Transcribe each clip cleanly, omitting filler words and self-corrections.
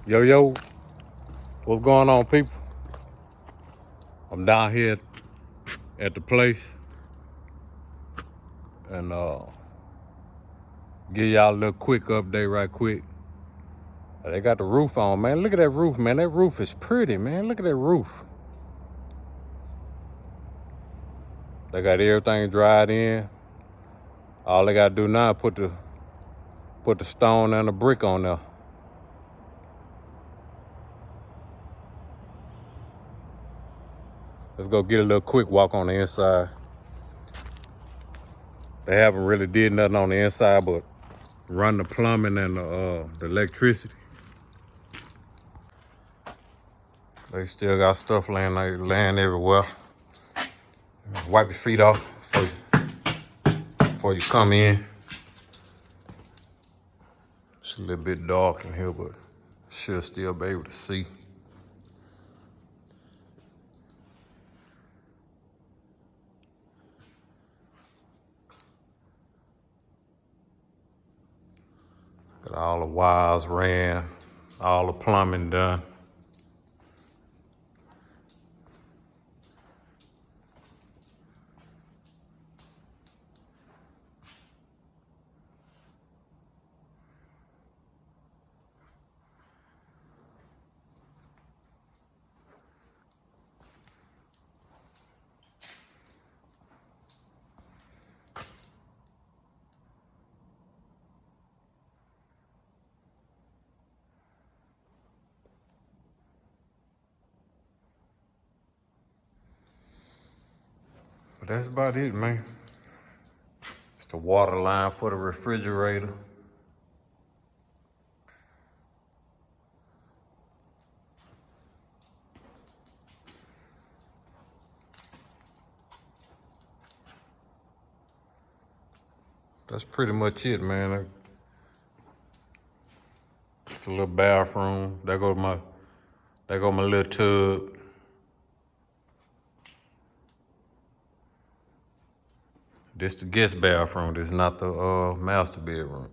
Yo, yo, what's going on, people? I'm down here at the place and give y'all a little quick update right quick. They got the roof on, man. Look at that roof, man. That roof is pretty, man. Look at that roof. They got everything dried in. All they gotta do now is put the stone and the brick on there. Let's go get a little quick walk on the inside. They haven't really did nothing on the inside but run the plumbing and the electricity. They still got stuff laying everywhere. Wipe your feet off before you come in. It's a little bit dark in here, but should still be able to see. Got all the wires ran, all the plumbing done. But that's about it, man. It's the water line for the refrigerator. That's pretty much it, man. It's a little bathroom. There go my little tub. This the guest bathroom. This is not the master bedroom.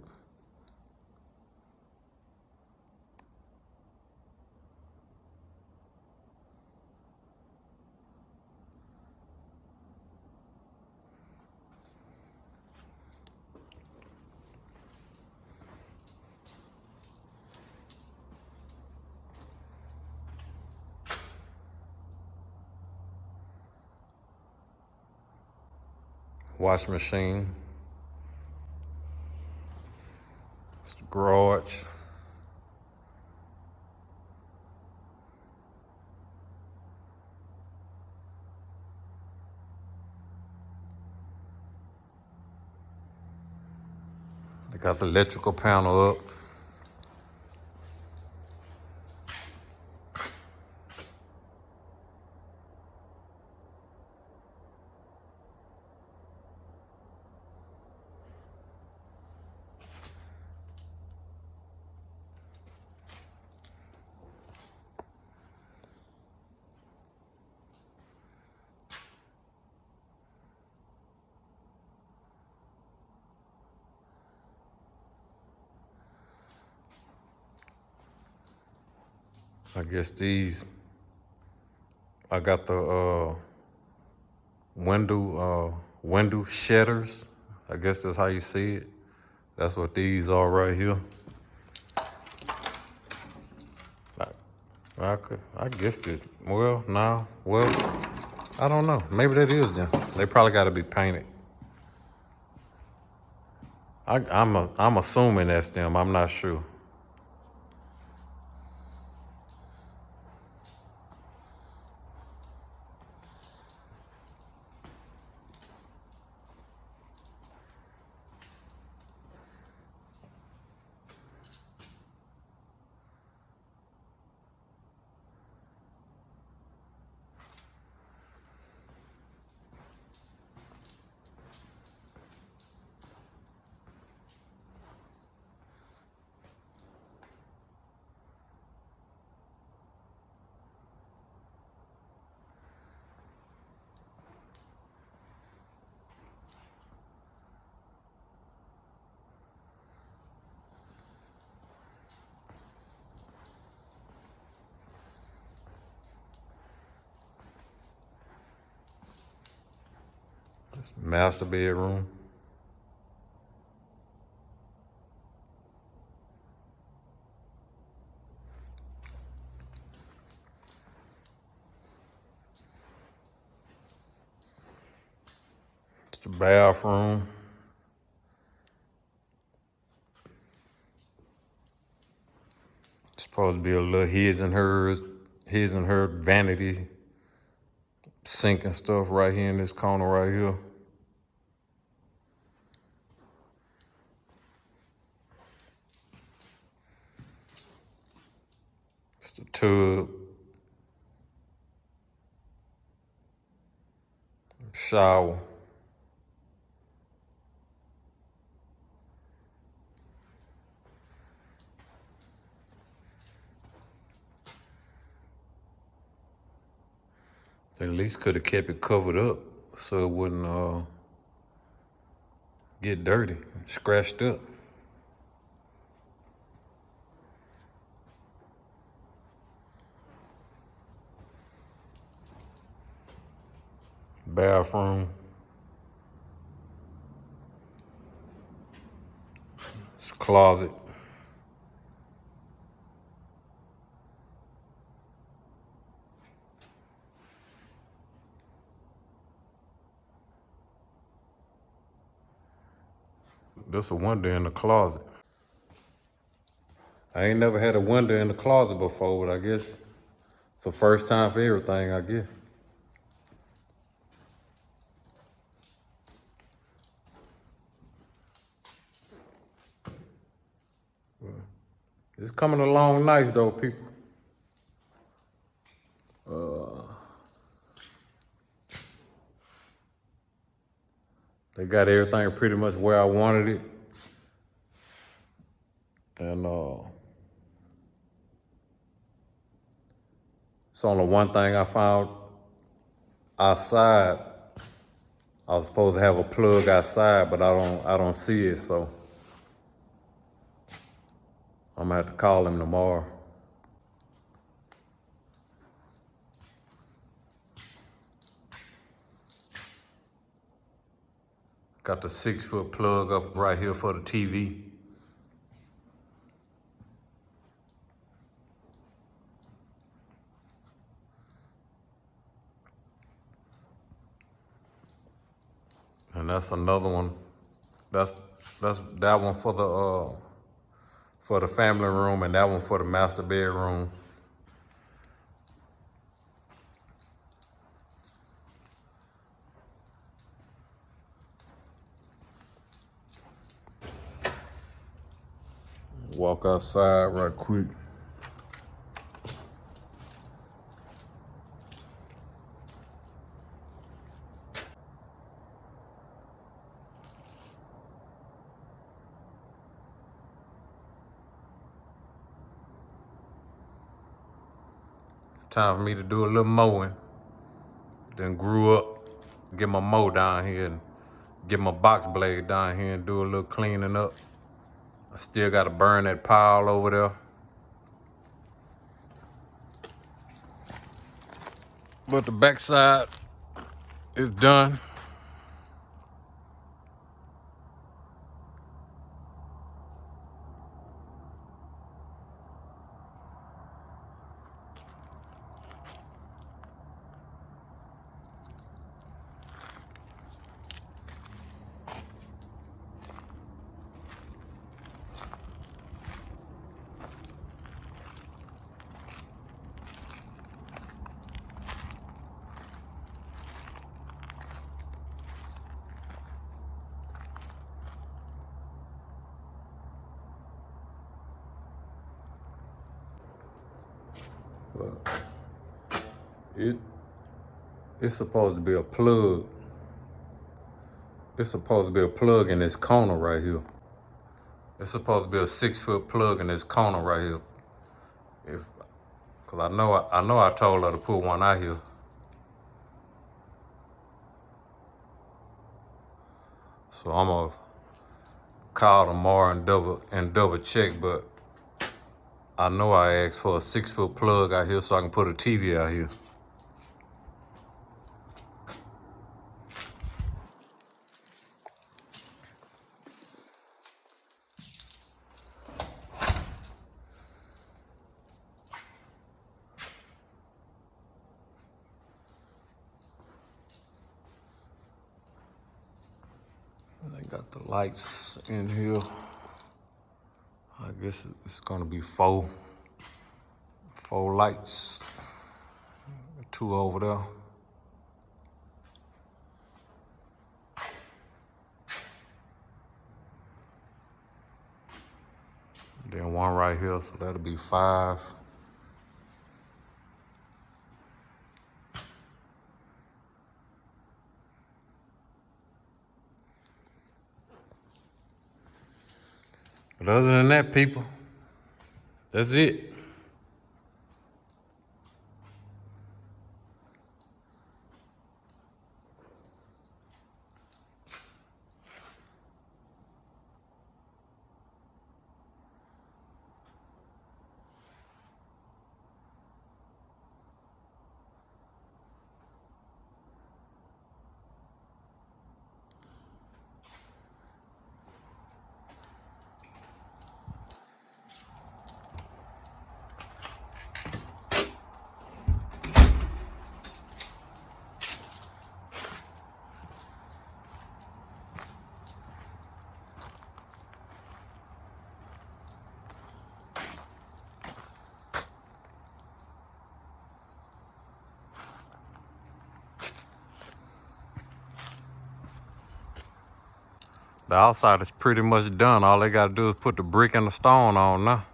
Wash machine. It's the garage. They got the electrical panel up. I guess I got the window shutters. I guess that's how you see it. That's what these are right here. I guess this, I don't know. Maybe that is them. They probably got to be painted. I'm assuming that's them. I'm not sure. Master bedroom. It's the bathroom. It's supposed to be a little his and her vanity sink and stuff right here in this corner right here. It's the tub, shower. They at least could have kept it covered up so it wouldn't get dirty, scratched up. Bathroom. It's a closet. There's a window in the closet. I ain't never had a window in the closet before, but I guess it's the first time for everything, I guess. It's coming along nice though, people. They got everything pretty much where I wanted it. And it's only one thing I found outside. I was supposed to have a plug outside, but I don't see it, so I'm gonna have to call him tomorrow. Got the 6-foot plug up right here for the TV. And that's another one. That's that one for the family room, and that one for the master bedroom. Walk outside right quick. Time for me to do a little mowing. Then grew up, get my mow down here and get my box blade down here and do a little cleaning up. I still gotta burn that pile over there. But the backside is done. But it's supposed to be a plug. It's supposed to be a plug in this corner right here. It's supposed to be a 6-foot plug in this corner right here. Cause I know I told her to put one out here. So I'm gonna call tomorrow and double check, but I know I asked for a 6-foot plug out here so I can put a TV out here. The lights in here. I guess it's gonna be four lights. Two over there. Then one right here, so that'll be five. But other than that, people, that's it. The outside is pretty much done. All they gotta do is put the brick and the stone on now.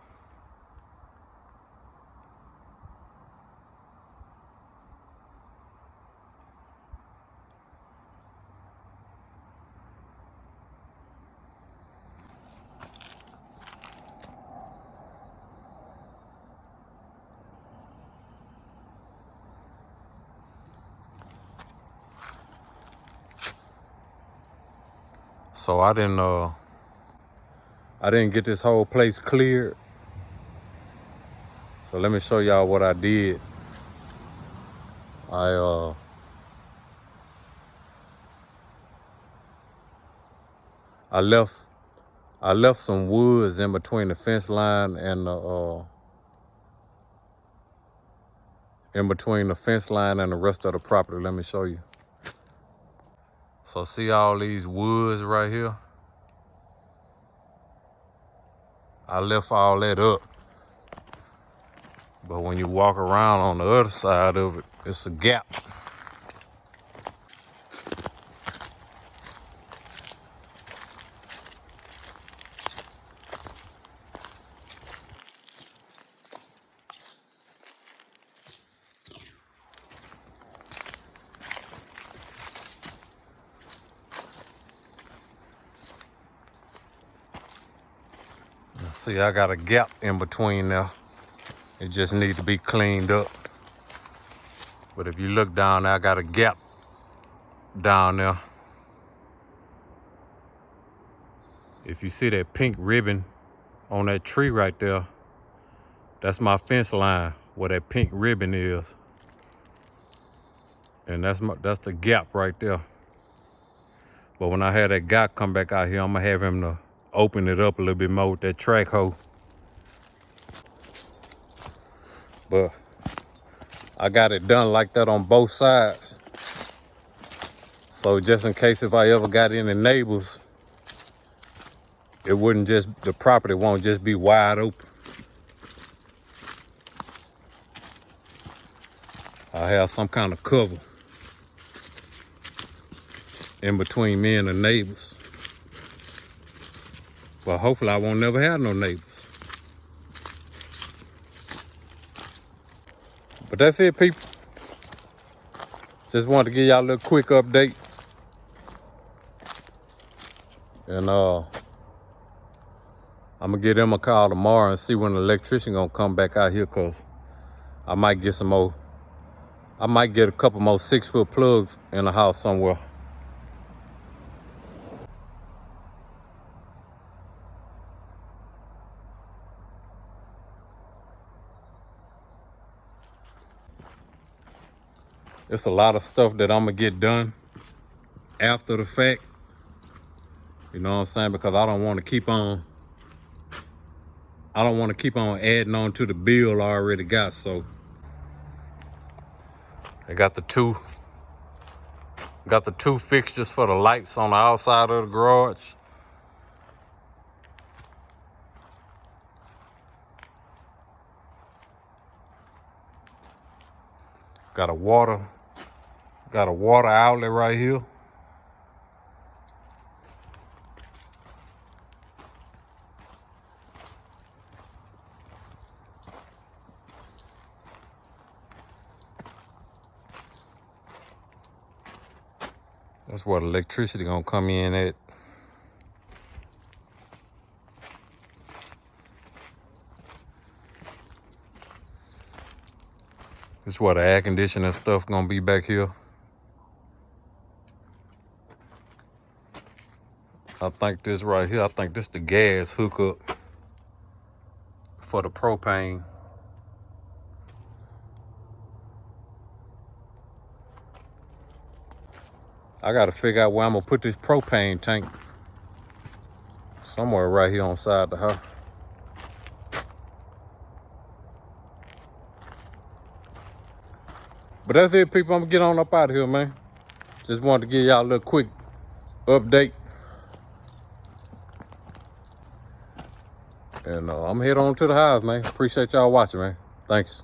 So I didn't get this whole place cleared. So let me show y'all what I did. I left some woods in between the fence line and the rest of the property. Let me show you. So see all these woods right here? I left all that up. But when you walk around on the other side of it, it's a gap. See, I got a gap in between there. It just needs to be cleaned up. But if you look down there, I got a gap down there. If you see that pink ribbon on that tree right there, that's my fence line where that pink ribbon is. And that's the gap right there. But when I have that guy come back out here, I'm gonna have him to open it up a little bit more with that track hoe. But I got it done like that on both sides. So just in case if I ever got any neighbors, the property won't just be wide open. I have some kind of cover in between me and the neighbors. But hopefully I won't never have no neighbors. But that's it, people. Just wanted to give y'all a little quick update. And I'm gonna give them a call tomorrow and see when the electrician gonna come back out here, cause I might get a couple more 6-foot plugs in the house somewhere. It's a lot of stuff that I'm gonna get done after the fact. You know what I'm saying? Because I don't want to keep on adding on to the bill I already got. So I got the two fixtures for the lights on the outside of the garage. Got a water outlet right here. That's where the electricity gonna come in at. This is where the air conditioning stuff gonna be back here. I think this right here, I think this the gas hookup for the propane. I gotta figure out where I'm gonna put this propane tank. Somewhere right here on the side of the house. But that's it, people. I'm gonna get on up out of here, man. Just wanted to give y'all a little quick update. And I'm head on to the house, man. Appreciate y'all watching, man. Thanks.